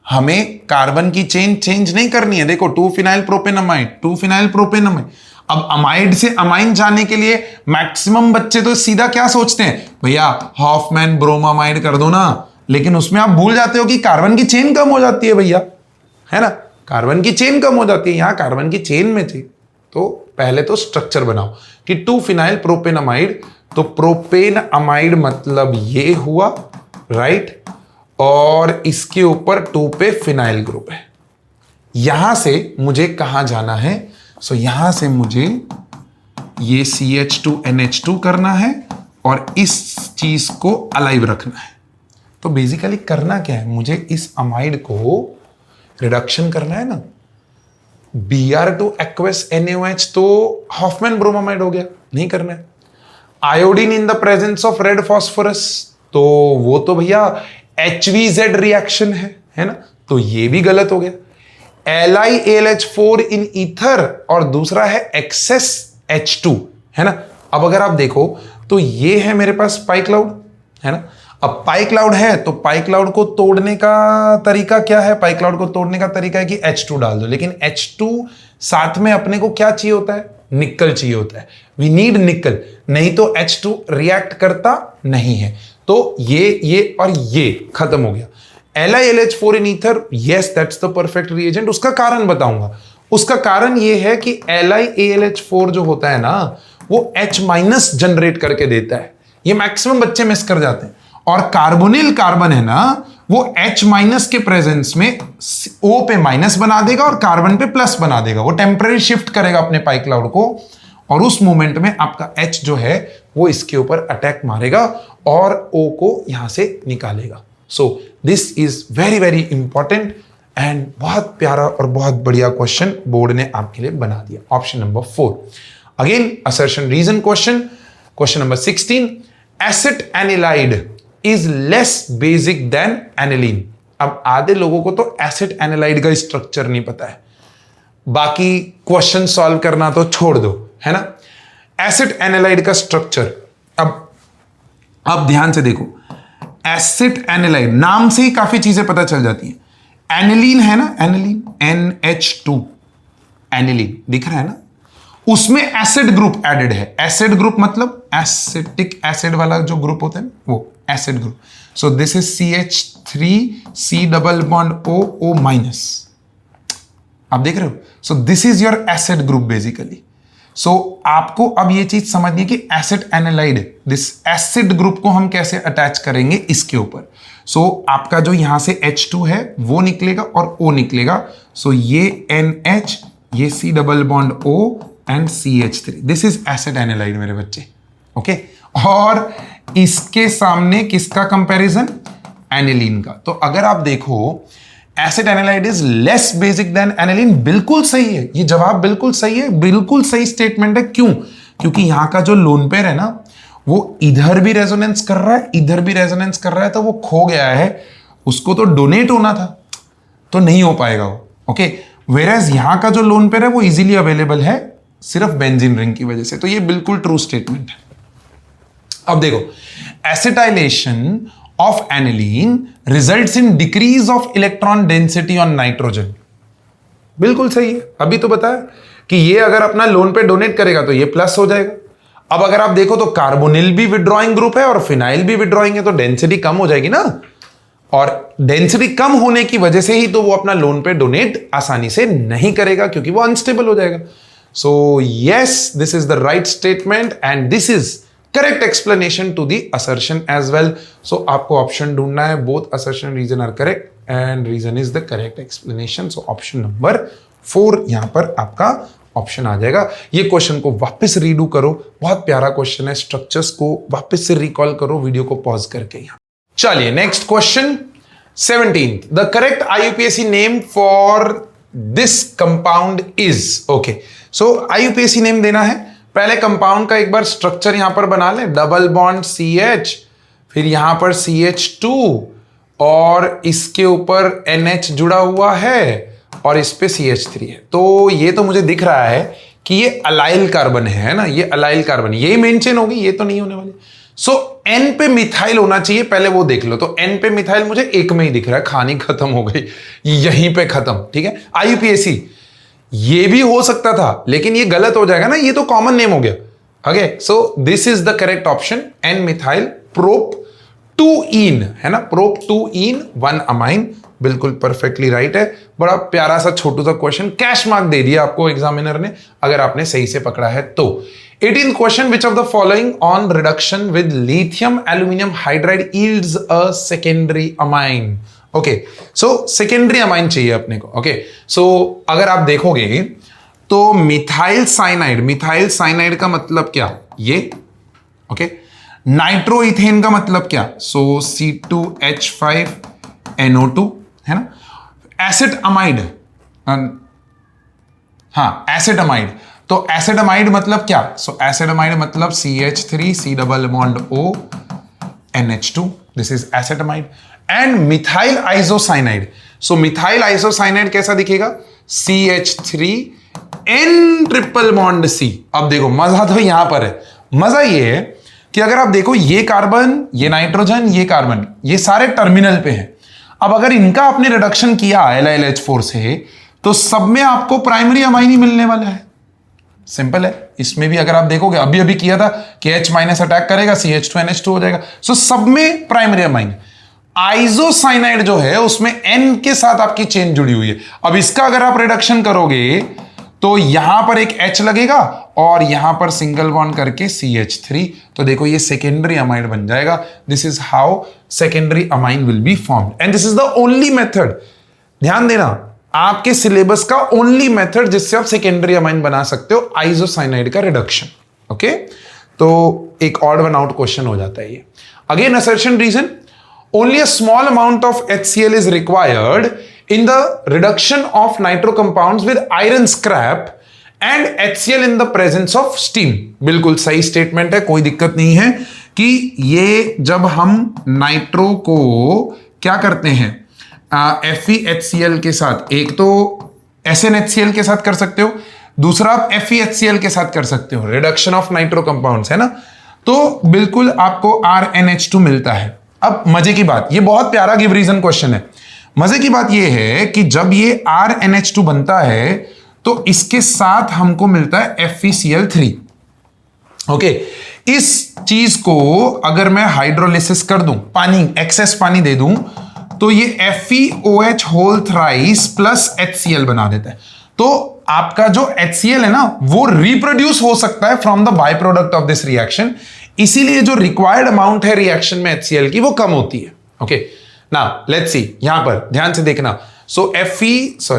हमें कार्बन की चेन चेंज नहीं करनी है। देखो two phenyl propane amide, two phenyl propane amide. अब अमाइड से अमाइन जाने के लिए मैक्सिमम बच्चे तो सीधा क्या सोचते हैं, भैया हॉफमैन ब्रोमामाइड कर दो ना, लेकिन उसमें आप भूल जाते हो कि कार्बन की चेन कम हो जाती है भैया, है ना, कार्बन की चेन कम हो जाती है। यहां कार्बन की चेन में थी, तो पहले तो स्ट्रक्चर बनाओ कि 2-फिनाइल प्रोपेन अमाइड। तो प्रोपेन अमाइड मतलब ये हुआ, राइट, और इसके ऊपर 2 पे फिनाइल ग्रुप है। यहां से मुझे कहां जाना है? सो यहां से मुझे ये CH2NH2 करना है और इस चीज को अलाइव रखना है। तो बेसिकली करना क्या है, मुझे इस अमाइड को रिडक्शन करना है ना। Br2 aqueous NaOH तो हॉफमैन ब्रोमामाइड हो गया, नहीं करना है। Iodine in the presence of red phosphorus, तो वो तो भैया HVZ रिएक्शन है ना, तो ये भी गलत हो गया। LiAlH4 इन ईथर और दूसरा है एक्सेस H2, है ना। अब अगर आप देखो तो ये है मेरे पास पाई क्लाउड, है ना। अब पाई क्लाउड है तो पाई क्लाउड को तोड़ने का तरीका क्या है? पाई क्लाउड को तोड़ने का तरीका है कि H2 डाल दो, लेकिन H2 साथ में अपने को क्या चाहिए होता है? निकल चाहिए होता है। वी नीड निकल, नहीं तो H2 रिएक्ट करता नहीं है। तो ये और ये खत्म हो गया। LiLH4 in ether, yes that's the perfect reagent. उसका कारण बताऊंगा। उसका कारण ये है कि LiAlH4 जो होता है ना, वो H- जनरेट करके देता है। ये मैक्सिमम बच्चे मिस कर जाते हैं। और कार्बोनिल कार्बन है ना, वो H- के प्रेजेंस में O पे माइनस बना देगा और कार्बन पे प्लस बना देगा। वो टेम्पररी शिफ्ट करेगा अपने पाई क्लाउड को, और उस मोमेंट में आपका H जो है वो इसके ऊपर अटैक मारेगा और O को यहां से निकालेगा। सो this is very very important and बहुत प्यारा और बहुत बढ़िया क्वेश्चन बोर्ड ने आपके लिए बना दिया। Option number 4, again assertion reason question. Question number 16, acid anilide is less basic than aniline. अब आधे लोगों को तो एसिड एनिलाइड का स्ट्रक्चर नहीं पता है, बाकी क्वेश्चन सॉल्व करना तो छोड़ दो, है ना। एसिड एनिलाइड का स्ट्रक्चर, अब अब ध्यान से देखो, एसिड एनालाइड नाम से ही काफी चीजें पता चल जाती हैं। एनिलीन है ना, एनिलीन NH2, एनिलीन दिख रहा है ना, उसमें एसिड ग्रुप एडेड है। एसिड ग्रुप मतलब एसिटिक एसिड वाला जो ग्रुप होता है वो acid group. So this is CH3 double bond O minus. आप देख रहे हो, so this is your acid group basically. So आपको अब ये चीज समझनी है कि acid anilide, this acid group को हम कैसे अटैच करेंगे इसके ऊपर। सो आपका जो यहां से H2 है वो निकलेगा और O निकलेगा। सो ये NH, ये C double bond O and CH3, this is acid anilide मेरे बच्चे। ओके, और इसके सामने किसका कंपैरिजन? एनिलीन का। तो अगर आप देखो acid anilide is less basic than aniline, बिल्कुल सही है, ये जवाब बिल्कुल सही है, बिल्कुल सही स्टेटमेंट है। क्यों? क्योंकि यहां का जो लोन पेयर है ना वो इधर भी रेजोनेंस कर रहा है, इधर भी रेजोनेंस कर रहा है, तो वो खो गया है, उसको तो डोनेट होना था तो नहीं हो पाएगा वो। ओके, वेयरएज यहां का जो लोन पेयर है वो इजीली अवेलेबल है सिर्फ बेंजीन रिंग की वजह से। तो ये बिल्कुल ट्रू स्टेटमेंट है। अब देखो, acetylation of aniline results in decrease of electron density on nitrogen। बिल्कुल सही है, अभी तो बताया कि ये अगर अपना लोन पे डोनेट करेगा तो ये प्लस हो जाएगा। अब अगर आप देखो तो कार्बोनिल भी विड्रॉइंग ग्रुप है और फिनाइल भी विड्रॉइंग है, तो डेंसिटी कम हो जाएगी ना, और डेंसिटी कम होने की वजह से ही तो वो अपना लोन पे डोनेट आसानी से नहीं करेगा, क्योंकि वो अनस्टेबल हो जाएगा। So yes, this is the right statement and this is correct explanation to the assertion as well. सो आपको ऑप्शन ढूंढना है, both assertion reason are correct and reason is the correct explanation. So option number 4 यहां पर आपका ऑप्शन आ जाएगा। ये क्वेश्चन को वापस रीडू करो, बहुत प्यारा क्वेश्चन है, स्ट्रक्चर्स को वापस से रिकॉल करो वीडियो को पॉज करके। यहां चलिए next question 17th, the correct IUPAC name for this compound is. Okay, so IUPAC name देना है। पहले कंपाउंड का एक बार स्ट्रक्चर यहां पर बना ले, डबल बॉन्ड CH, फिर यहां पर CH2 और इसके ऊपर NH जुड़ा हुआ है और इस पे CH3 है। तो ये तो मुझे दिख रहा है कि ये अलाइल कार्बन है ना, ये अलाइल कार्बन, ये मेन चेन होगी, ये तो नहीं होने वाली। सो N पे मिथाइल होना चाहिए, पहले वो देख लो। तो N पे मिथाइल मुझे एक में ही दिख रहा है, कहानी खत्म हो गई, यहीं पे खत्म। ठीक है, IUPAC ये भी हो सकता था लेकिन ये गलत हो जाएगा ना, ये तो कॉमन नेम हो गया। Okay, so this is the correct option, N methyl prop two ene है ना, प्रोप 2ईन 1 अमाइन, बिल्कुल परफेक्टली राइट है। बड़ा प्यारा सा छोटू सा क्वेश्चन, कैश मार्क दे दिया आपको एग्जामिनर ने अगर आपने सही से पकड़ा है तो। 18th question, which of the following on reduction with lithium aluminium hydride yields a secondary amine. Okay, so secondary amine चाहिए अपने को। ओके, सो अगर आप देखोगे तो मिथाइल साइनाइड का मतलब क्या? ये। ओके, नाइट्रोइथेन का मतलब क्या? सो C2H5NO2 है ना। एसिड अमाइड, हाँ एसिड अमाइड, तो एसिड अमाइड मतलब क्या? सो एसिड अमाइड मतलब CH3 C double bond O NH2, this is acid amide. And methyl isocyanide, so methyl isocyanide कैसा दिखेगा? CH3N triple bond C। अब देखो मजा तो यहां पर है, मजा ये है कि अगर आप देखो ये कार्बन, ये नाइट्रोजन, ये कार्बन, ये सारे टर्मिनल पे हैं। अब अगर इनका आपने रिडक्शन किया LiLH4 से तो सब में आपको प्राइमरी अमाइन ही मिलने वाला है, सिंपल है। इसमें भी अगर आप देखोगे अभी किया था कि H- अटैक करेगा, CH2NH2 हो जाएगा। सो सब में प्राइमरी अमाइन। आइसोसाइनाइड जो है उसमें N के साथ आपकी चेन जुड़ी हुई है। अब इसका अगर आप रिडक्शन करोगे तो यहां पर एक H लगेगा और यहां पर सिंगल बॉन्ड करके CH3, तो देखो ये सेकेंडरी अमाइड बन जाएगा। This is how secondary amine will be formed and this is the only method, ध्यान देना, आपके सिलेबस का ओनली मेथड जिससे आप सेकेंडरी अमाइन बना सकते हो आइसोसाइनाइड का रिडक्शन। ओके, तो एक ऑड वन आउट क्वेश्चन हो जाता है ये। Again assertion reason, only a small amount of HCl is required in the reduction of nitro compounds with iron scrap and HCl in the presence of steam। बिल्कुल सही स्टेटमेंट है, कोई दिक्कत नहीं है कि ये जब हम नाइट्रो को क्या करते हैं FeHCl के साथ, एक तो SnHCl के साथ कर सकते हो, दूसरा आप FeHCl के साथ कर सकते हो, रिडक्शन ऑफ नाइट्रो कंपाउंड्स है ना। तो बिल्कुल आपको RnH2 मिलता है। अब मजे की बात, ये बहुत प्यारा गिव रीजन क्वेश्चन है। मजे की बात ये है कि जब ये RnH2 बनता है तो इसके साथ हमको मिलता है FeCl3। ओके, इस चीज को अगर मैं हाइड्रोलिसिस कर दूं, पानी, एक्सेस पानी दे दूं, तो ये FeOH whole thrice plus HCl बना देता है। तो आपका जो HCl है ना, वो रिप्रोड्यूस हो सकता है from the by product of this reaction, इसीलिए जो रिक्वायर्ड अमाउंट है रिएक्शन में HCl की वो कम होती है। ओके, नाउ लेट्स सी, यहां पर ध्यान से देखना। सो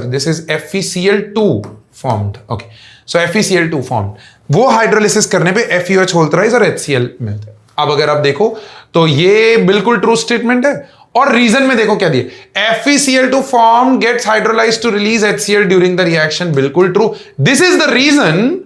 this is FeCl2 formed. Okay, so FeCl2 formed, वो हाइड्रोलिसिस करने पे FeOH होल थ्राइस और HCl मिलता है। अब अगर आप देखो तो ये बिल्कुल ट्रू स्टेटमेंट है, और रीजन में देखो क्या दिए, FeCl2 form gets hydrolysed to release HCl during the reaction. बिल्कुल true, this is the reason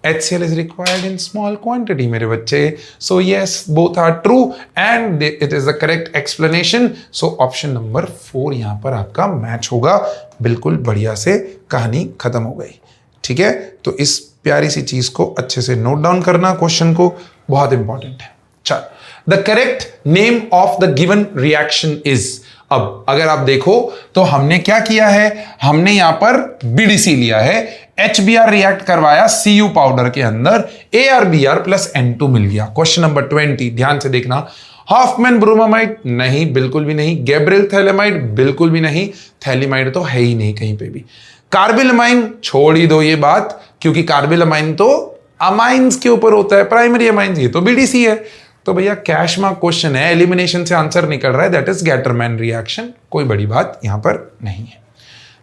HCl is required in small quantity, मेरे बच्चे। So yes, both are true and it is the correct explanation. So option number 4 यहां पर आपका मैच होगा। बिल्कुल बढ़िया से कहानी खत्म हो गई। ठीक है, तो इस प्यारी सी चीज को अच्छे से नोट डाउन करना, क्वेश्चन को, बहुत इंपॉर्टेंट है। चल, the correct name of the given reaction is, अब अगर आप देखो तो हमने क्या किया है, हमने यहां पर BDC लिया है, HBr रिएक्ट करवाया Cu पाउडर के अंदर, ArBr प्लस N2 मिल गया। क्वेश्चन नंबर 20 ध्यान से देखना, हॉफमैन ब्रोमामाइड नहीं, बिल्कुल भी नहीं। गैब्रियल थैलेमाइड बिल्कुल भी नहीं, थैलीमाइड तो है ही नहीं कहीं पे भी। कार्बिलमाइन छोड़ ही दो ये बात, क्योंकि कार्बिलमाइन तो अमाइंस के ऊपर होता है, प्राइमरी अमाइंस, ये तो BDC है। तो भैया कैश मार्क क्वेश्चन है, एलिमिनेशन से आंसर निकल रहा है, दैट इज गैटरमैन रिएक्शन, कोई बड़ी बात यहां पर नहीं है।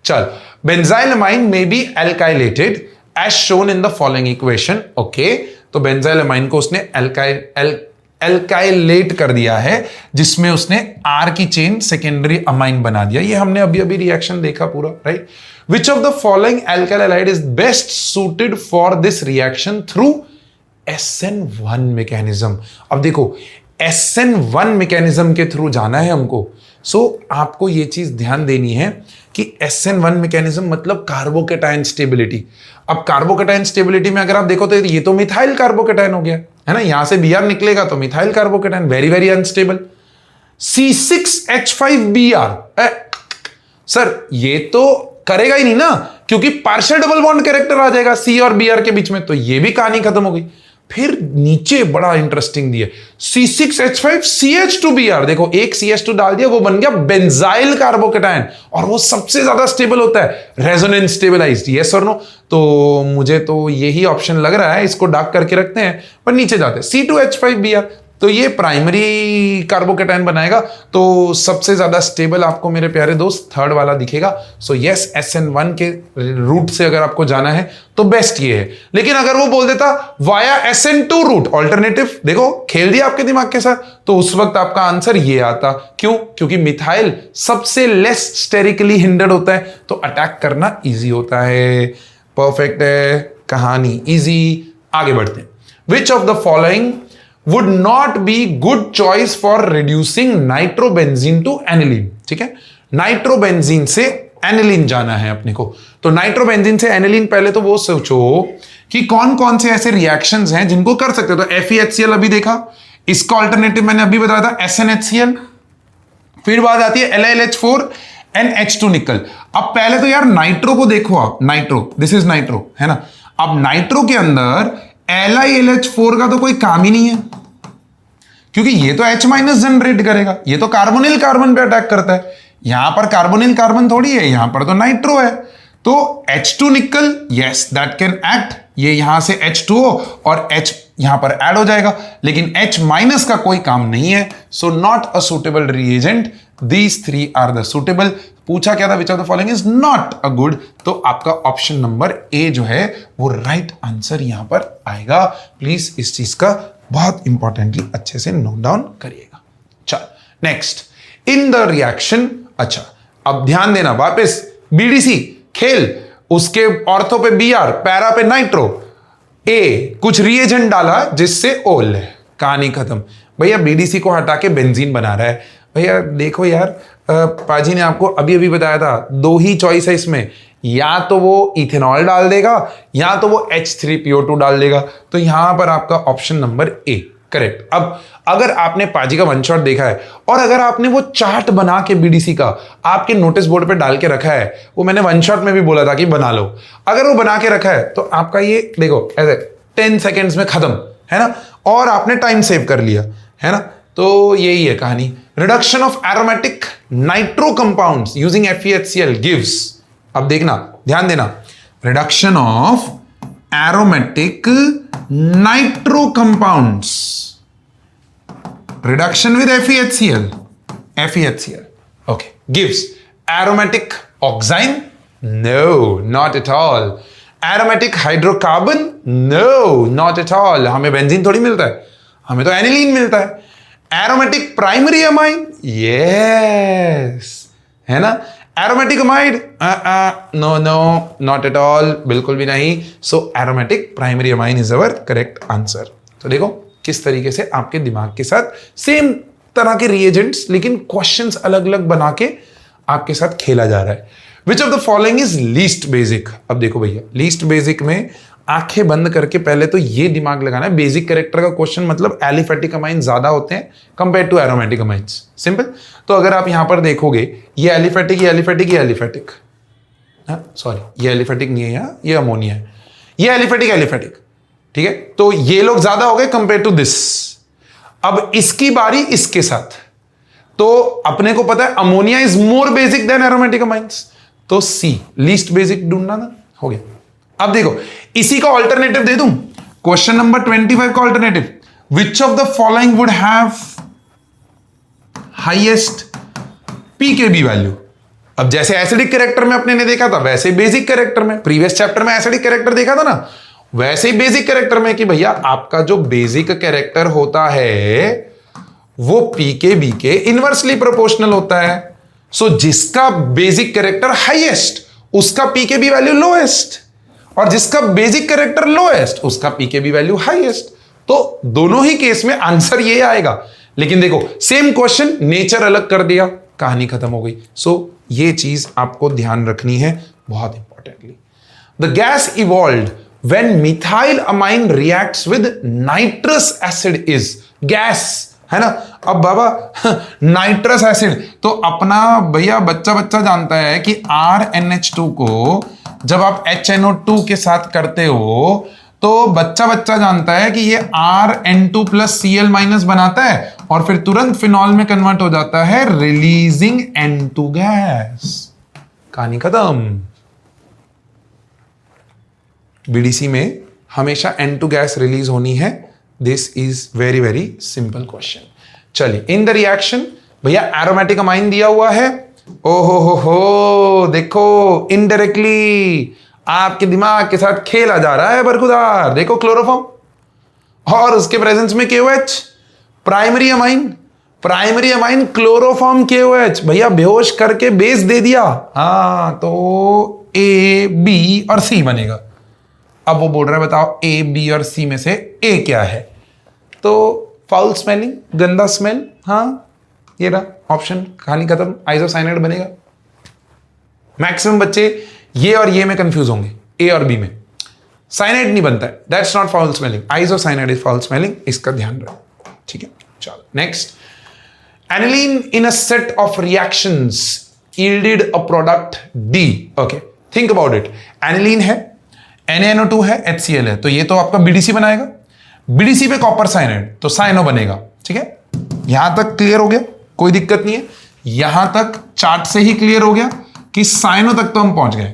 चल, बेंजाइलमाइन में be alkylated as shown in the following equation. Okay, तो बेंजाइलमाइन को उसने एल्काइलेट कर दिया है, जिसमें उसने R की चेन सेकेंडरी अमाइन बना दिया। ये हमने अभी अभी रिएक्शन देखा पूरा, right. Which of the following alkyl halide is best suited for this reaction through SN1 mechanism. अब देखो, SN1 मैकेनिज्म के थ्रू जाना है हमको। सो आपको ये चीज ध्यान देनी है कि SN1 मैकेनिज्म मतलब कार्बोकेटाइन स्टेबिलिटी। अब कार्बोकेटाइन स्टेबिलिटी में अगर आप देखो तो ये तो मिथाइल कार्बोकेटाइन हो गया है ना, यहां से Br निकलेगा तो methyl carbocation, very very unstable. C6H5Br, sir ये तो करेगा ही नहीं ना, क्योंकि पार्शियल डबल बॉन्ड कैरेक्टर आ जाएगा C और Br के बीच में, तो ये भी कहानी खत्म हो गई। फिर नीचे बड़ा इंटरेस्टिंग दिया, C6H5CH2Br, देखो एक CH2 डाल दिया, वो बन गया बेंजाइल कार्बोकेटाइन, और वो सबसे ज्यादा स्टेबल होता है, रेजोनेंस स्टेबलाइज्ड। यस और नो? तो मुझे तो यही ऑप्शन लग रहा है, इसको डार्क करके रखते हैं, पर नीचे जाते हैं C2H5Br, तो ये प्राइमरी कार्बोकेटाइन बनाएगा, तो सबसे ज्यादा स्टेबल आपको मेरे प्यारे दोस्त थर्ड वाला दिखेगा। सो यस, SN1 के रूट से अगर आपको जाना है तो बेस्ट ये है। लेकिन अगर वो बोल देता वाया SN2 रूट, ऑल्टरनेटिव, देखो खेल दिया आपके दिमाग के साथ, तो उस वक्त आपका आंसर ये आता। क्यों? क्योंकि मिथाइल सबसे लेस स्टेरिकली हिंडर्ड होता है, तो अटैक करना ईजी होता है। परफेक्ट है, कहानी ईजी। आगे बढ़ते हैं। विच of the following would not be good choice for reducing nitrobenzene to aniline? ठीक है, नाइट्रोबेंजीन से एनिलीन जाना है अपने को, तो नाइट्रोबेंजीन से एनिलीन, पहले तो वो सोचो कि कौन कौन से ऐसे रिएक्शंस हैं जिनको कर सकते हो। तो FeHCl अभी देखा, इसका ऑल्टरनेटिव मैंने अभी बताया था SnHCl, फिर बात आती है LiH4NH2 निकल। अब पहले तो यार नाइट्रो को देखो आप, नाइट्रो, दिस इज नाइट्रो है ना। अब नाइट्रो के अंदर LiLH4 का तो कोई काम ही नहीं है, क्योंकि ये तो H- जनरेट करेगा, ये तो कार्बोनिल कार्बन पे अटैक करता है। यहां पर कार्बोनिल कार्बन थोड़ी है, यहां पर तो नाइट्रो है। तो H2 निकल, यस दैट कैन एक्ट, ये यहां से H2O और H यहां पर ऐड हो जाएगा, लेकिन H- का कोई काम नहीं है। So not a suitable reagent, these three are the suitable. पूछा क्या था, which of the following is not a good, तो आपका ऑप्शन नंबर ए जो है वो राइट आंसर यहां पर आएगा। प्लीज इस चीज का बहुत इंपॉर्टेंटली अच्छे से नोट डाउन करिएगा। चल नेक्स्ट, इन द रिएक्शन। अच्छा, अब ध्यान देना, वापस BDC खेल, उसके ऑर्थो पे Br, पैरा पे नाइट्रो, ए कुछ रिएजेंट डाला जिससे ओल है, कहानी खत्म। भैया BDC को हटा के बेंजीन बना रहा है। भैया देखो यार, पाजी ने आपको अभी अभी बताया था, दो ही चॉइस है इसमें, या तो वो इथेनॉल डाल देगा या तो वो H3PO2 डाल देगा। तो यहां पर आपका ऑप्शन नंबर ए करेक्ट। अब अगर आपने पाजी का वन शॉट देखा है और अगर आपने वो चार्ट बना के बीडीसी का आपके नोटिस बोर्ड पे डाल के रखा है, वो मैंने वन शॉट में भी बोला था कि बना लो, अगर वो बना के रखा है तो आपका ये देखो ऐसे 10 सेकेंड्स में खत्म है ना, और आपने टाइम सेव कर लिया है ना। तो यही है कहानी। Reduction of aromatic nitro compounds using FeHCl gives, अब देखना ध्यान देना, reduction of aromatic nitro compounds, reduction with FeHCl, okay, gives aromatic oxime? No, not at all. Aromatic hydrocarbon? No, not at all. हमें बेंजीन थोड़ी मिलता है, हमें तो एनिलीन मिलता है। Aromatic primary amine? Yes, है ना। Aromatic amide? No, not at all, बिल्कुल भी नहीं। So aromatic primary amine is our correct answer। तो देखो किस तरीके से आपके दिमाग के साथ सेम तरह के रिएजेंट्स लेकिन क्वेश्चंस अलग अलग बना के आपके साथ खेला जा रहा है। विच of the following is least basic? अब देखो भैया, लीस्ट बेसिक में आंखें बंद करके पहले तो ये दिमाग लगाना है, बेसिक कैरेक्टर का क्वेश्चन मतलब एलिफेटिक अमाइन ज्यादा होते हैं compare to aromatic amines. Simple. तो अगर आप यहां पर देखोगे ये एलिफेटिक, ये एलिफेटिक, ये एलिफेटिक, सॉरी ये एलिफेटिक नहीं है, यहाँ ये अमोनिया है, ये एलिफेटिक एलिफेटिक, ठीक है। तो ये लोग ज्यादा हो गए कंपेयर टू दिस। अब इसकी बारी इसके साथ, तो अपने को पता है ammonia is more basic than aromatic amines, तो सी लीस्ट बेसिक ढूंढना ना, हो गया। अब देखो इसी का ऑल्टरनेटिव दे दूं, क्वेश्चन नंबर 25 का alternative, which of the following would have highest pKb value? अब जैसे एसिडिक कैरेक्टर में अपने ने देखा था वैसे बेसिक कैरेक्टर में, प्रीवियस चैप्टर में एसिडिक कैरेक्टर देखा था ना, वैसे ही बेसिक कैरेक्टर में कि भैया आपका जो बेसिक कैरेक्टर होता है वो पीकेबी के इनवर्सली प्रोपोर्शनल होता है। सो जिसका बेसिक कैरेक्टर हाईएस्ट उसका पीकेबी वैल्यू लोएस्ट, और जिसका बेसिक कैरेक्टर लोएस्ट उसका पीकेबी वैल्यू हाईएस्ट। तो दोनों ही केस में आंसर ये आएगा। लेकिन देखो सेम क्वेश्चन, नेचर अलग कर दिया, कहानी खत्म हो गई। सो ये चीज आपको ध्यान रखनी है बहुत importantly. The gas evolved when methyl amine reacts with nitrous acid is gas, है ना। अब बाबा नाइट्रस एसिड, तो अपना भैया बच्चा बच्चा जानता है कि RNH2 को जब आप HNO2 के साथ करते हो तो बच्चा बच्चा जानता है कि ये RN2 प्लस Cl माइनस बनाता है और फिर तुरंत फिनॉल में कन्वर्ट हो जाता है रिलीजिंग N2 गैस। कहानी खत्म। बीडीसी में हमेशा N2 गैस रिलीज होनी है। This is very very simple question. चलिए इन द रिएक्शन, भैया एरोमेटिक अमाइन दिया हुआ है, ओहो हो देखो इनडायरेक्टली आपके दिमाग के साथ खेला जा रहा है बरखुदार। देखो क्लोरोफॉर्म और उसके प्रेजेंस में KOH, primary amine, primary amine chloroform KOH, भैया बेहोश करके बेस दे दिया। हाँ तो A, B और C बनेगा। अब वो बोल रहा है बताओ A, B और C में से A क्या है? तो फाउल स्मेलिंग, गंदा स्मेल, हाँ ये रहा ऑप्शन, कहानी खत्म, आइसोसाइनाइड बनेगा। मैक्सिमम बच्चे ये और ये में कंफ्यूज होंगे, A और B में। साइनाइड नहीं बनता है, that's not foul smelling, isocyanide is foul smelling, इसका ध्यान रखो, ठीक है। चलो next, aniline in a set of reactions yielded a product D. Okay, think about it. aniline है, NaNO2 है, HCl है, तो ये तो आपका BDC बनाएगा। BDC पे कॉपर साइनाइड तो साइनो बनेगा, ठीक है। यहां तक क्लियर हो गया, कोई दिक्कत नहीं है। यहां तक चार्ट से ही क्लियर हो गया कि साइनो तक तो हम पहुंच गए।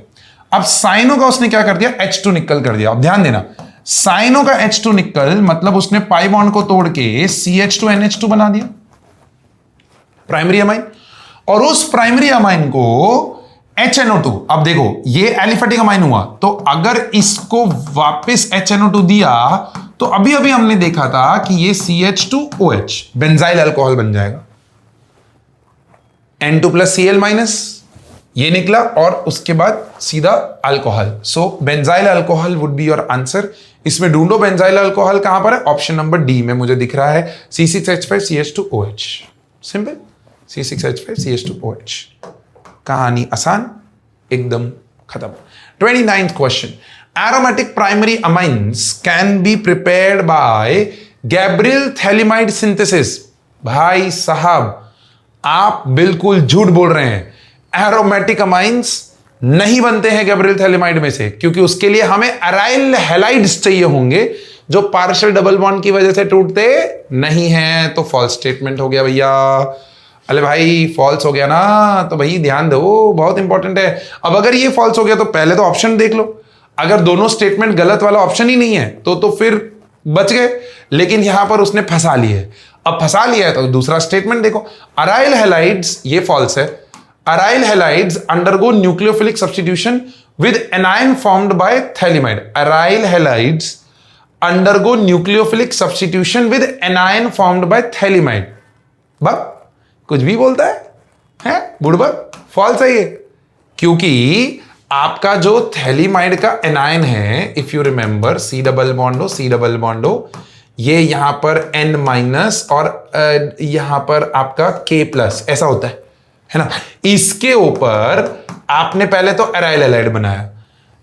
अब साइनो का उसने क्या कर दिया, H2 निकल कर दिया। अब ध्यान देना, साइनो का H2 निकल मतलब उसने पाई बॉन्ड को तोड़ के CH2NH2 बना दिया, प्राइमरी अमाइन, और उस प्राइमरी अमाइन को HNO2। अब देखो ये एलिफेटिक अमाइन हुआ, तो अगर इसको वापस HNO2 दिया तो अभी अभी हमने देखा था कि ये CH2OH बेंजाइल अल्कोहल बन जाएगा, N2 प्लस Cl माइनस ये निकला और उसके बाद सीधा alcohol. So benzyl alcohol would be your answer. इसमें ढूंढो बेंजाइल अल्कोहल कहां पर है, ऑप्शन नंबर डी में मुझे दिख रहा है C6H5CH2OH। Simple, C6H5CH2OH। कहानी आसान, एकदम खत्म। 29th question, aromatic primary amines can be prepared by Gabriel phthalimide synthesis, भाई साहब आप बिल्कुल झूठ बोल रहे हैं। एरोमेटिक अमाइंस नहीं बनते हैं गैब्रियल थैलिमाइड में से, क्योंकि उसके लिए हमें अराइल हैलाइड्स चाहिए होंगे जो पार्शियल डबल बॉन्ड की वजह से टूटते नहीं हैं। तो फॉल्स स्टेटमेंट हो गया भैया। अरे भाई फॉल्स हो गया ना, तो भाई ध्यान दो, बहुत इंपॉर्टेंट है। अब अगर ये फॉल्स हो गया तो पहले तो ऑप्शन देख लो, अगर दोनों स्टेटमेंट गलत वाला ऑप्शन ही नहीं है तो फिर बच गए, लेकिन यहां पर उसने फंसा लिया है। अब फंसा लिया है तो दूसरा स्टेटमेंट देखो, अराइल हैलाइड्स, ये फॉल्स है। Aryl halides undergo nucleophilic substitution with anion formed by phthalimide. Aryl halides undergo nucleophilic substitution with anion formed by phthalimide. बक कुछ भी बोलता है बुड़बक, फॉल्स है ये, क्योंकि आपका जो थैलिमाइड का एनायन है, if you remember C double bond हो, ये यहां पर N माइनस और यहां पर आपका K प्लस ऐसा होता है ना। इसके ऊपर आपने पहले तो अराइल हैलाइड बनाया,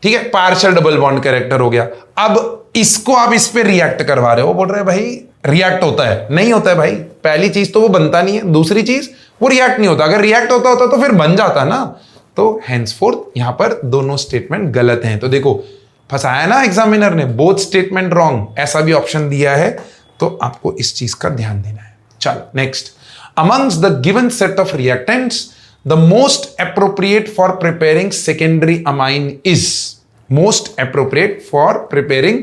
ठीक है, पार्शियल डबल बॉन्ड कैरेक्टर हो गया। अब इसको आप इस पे रिएक्ट करवा रहे हो, बोल रहे हैं भाई रिएक्ट होता है, नहीं होता है भाई। पहली चीज तो वो बनता नहीं है, दूसरी चीज वो रिएक्ट नहीं होता। अगर रिएक्ट होता तो फिर बन जाता ना। तो हेंसफोर्थ यहां पर दोनों स्टेटमेंट गलत हैं। तो देखो फंसाया ना एग्जामिनर ने, बोथ स्टेटमेंट रॉन्ग, ऐसा भी ऑप्शन दिया है, तो आपको इस चीज का ध्यान देना है। चलो next, amongst the given set of reactants the most appropriate for preparing secondary amine is. Most appropriate for preparing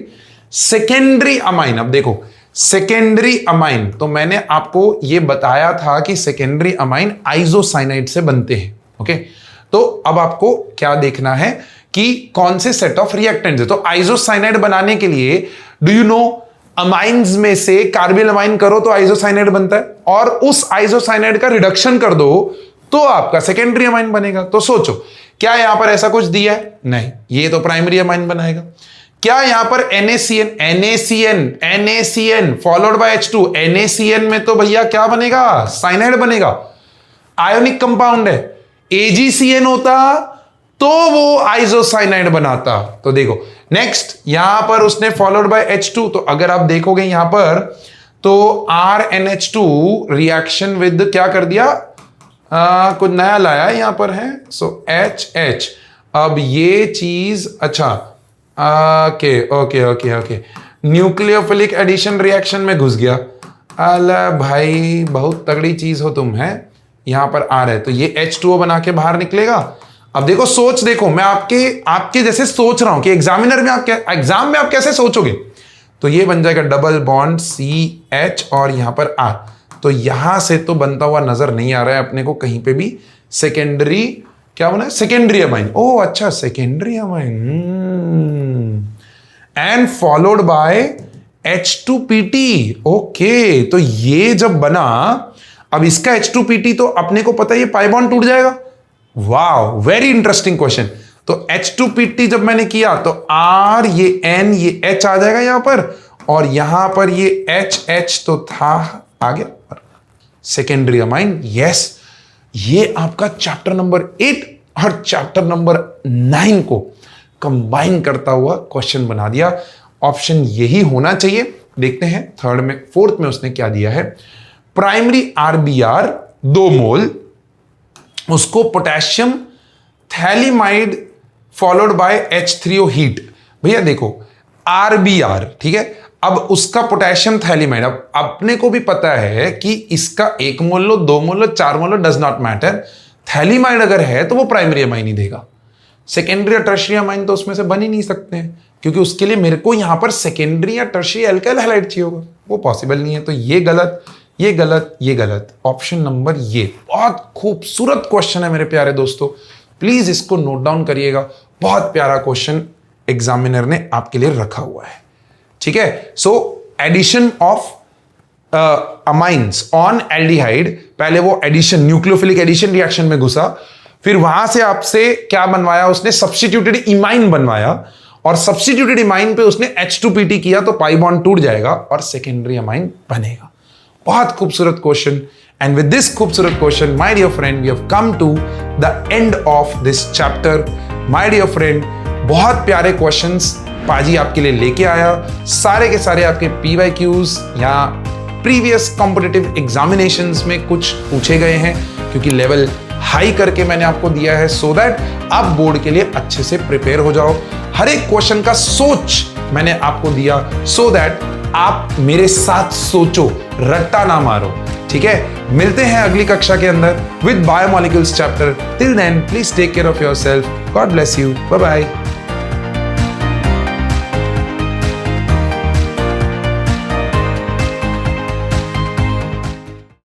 secondary amine. अब देखो सेकेंडरी अमाइन, तो मैंने आपको यह बताया था कि सेकेंडरी अमाइन आइसोसाइनाइड से बनते हैं। ओके, तो अब आपको क्या देखना है कि कौन से सेट ऑफ रिएक्टेंट्स है। तो आइसोसाइनाइड बनाने के लिए डू यू नो, अमाइंस में से कार्बिल अमाइन करो तो आइसोसाइनाइड बनता है, और उस आइसोसाइनाइड का रिडक्शन कर दो तो आपका सेकेंडरी अमाइन बनेगा। तो सोचो क्या यहां पर ऐसा कुछ दिया है? नहीं, ये तो प्राइमरी अमाइन बनाएगा। क्या यहां पर NaCN followed by H2, NaCN में तो भैया क्या बनेगा? साइनाइड बनेगा, आयोनिक कंपाउंड है। AgCN होता तो वो आइसोसाइनाइड बनाता। तो देखो नेक्स्ट, यहां पर उसने फॉलोड बाय H2, तो अगर आप देखोगे यहां पर तो RnH2 रिएक्शन विद क्या कर दिया, कुछ नया लाया यहां पर है, सो HH। अब ये चीज अच्छा, ओके, न्यूक्लियोफिलिक एडिशन रिएक्शन में घुस गया। अला भाई बहुत तगड़ी चीज हो तुम, है यहां पर आ रहे, तो ये H2O बना के बाहर निकलेगा। अब देखो सोच, देखो मैं आपके जैसे सोच रहा हूं कि एग्जामिनर में एग्जाम में आप कैसे सोचोगे। तो ये बन जाएगा डबल बॉन्ड CH और यहां पर R। तो यहां से तो बनता हुआ नजर नहीं आ रहा है अपने को कहीं पे भी। सेकेंडरी क्या बना है? Secondary amine. ओह अच्छा, secondary amine and followed by H2PT। Okay, तो ये जब बना, अब इसका H2PT तो अपने को पता है ये पाई बॉन्ड टूट जाएगा। Wow, very interesting question. तो H2PT जब मैंने किया तो R, ये N, ये H आ जाएगा यहां पर, और यहां पर ये HH तो था आगे सेकेंडरी अमाइन। यस, ये आपका चैप्टर नंबर 8 और चैप्टर नंबर 9 को कंबाइन करता हुआ क्वेश्चन बना दिया। ऑप्शन यही होना चाहिए। देखते हैं थर्ड में, फोर्थ में उसने क्या दिया है। प्राइमरी RBr 2 मोल, उसको potassium phthalimide followed by H3O heat. भैया देखो RBr, ठीक है, अब उसका पोटेशियम थैलिमाइड, अब अपने को भी पता है कि इसका 1 मोल लो, 2 मोल लो, 4 मोल लो, डज नॉट मैटर। थैलिमाइड अगर है तो वो प्राइमरी अमाइन ही देगा। सेकेंडरी या टर्शियरी अमाइन तो उसमें से बन ही नहीं सकते हैं, क्योंकि उसके लिए मेरे को यहां पर सेकेंडरी या टर्शियरी अल्काइल हैलाइड चाहिए होगा, वो पॉसिबल नहीं है। तो ये गलत, ये गलत, ये गलत। ऑप्शन नंबर ये। बहुत खूबसूरत क्वेश्चन है मेरे प्यारे दोस्तों, प्लीज इसको नोट डाउन करिएगा। बहुत प्यारा क्वेश्चन एग्जामिनर ने आपके लिए रखा हुआ है, ठीक है। So addition of amines on aldehyde, पहले वो एडिशन, न्यूक्लियोफिलिक एडिशन रिएक्शन में घुसा, फिर वहां से आपसे क्या बनवाया उसने, सब्स्टिट्यूटेड इमाइन बनवाया, और सब्स्टिट्यूटेड इमाइन पे उसने H2PT किया तो पाई बॉन्ड टूट जाएगा और सेकेंडरी अमाइन बनेगा। बहुत खूबसूरत क्वेश्चन। एंड विद दिस खूबसूरत question, my dear friend, we have come to the end of this chapter. My dear friend, बहुत प्यारे क्वेश्चंस पाजी आपके लिए लेके आया। सारे के सारे आपके PYQs या प्रीवियस कॉम्पिटिटिव एग्जामिनेशंस में कुछ पूछे गए हैं, क्योंकि लेवल हाई करके मैंने आपको दिया है सो दैट आप बोर्ड के लिए अच्छे से प्रिपेयर हो जाओ। हर एक क्वेश्चन का सोच मैंने आपको दिया सो दैट आप मेरे साथ सोचो, रट्टा ना मारो। ठीक है, मिलते हैं अगली कक्षा के अंदर with biomolecules chapter. Till then please take care of yourself. God bless you. Bye bye.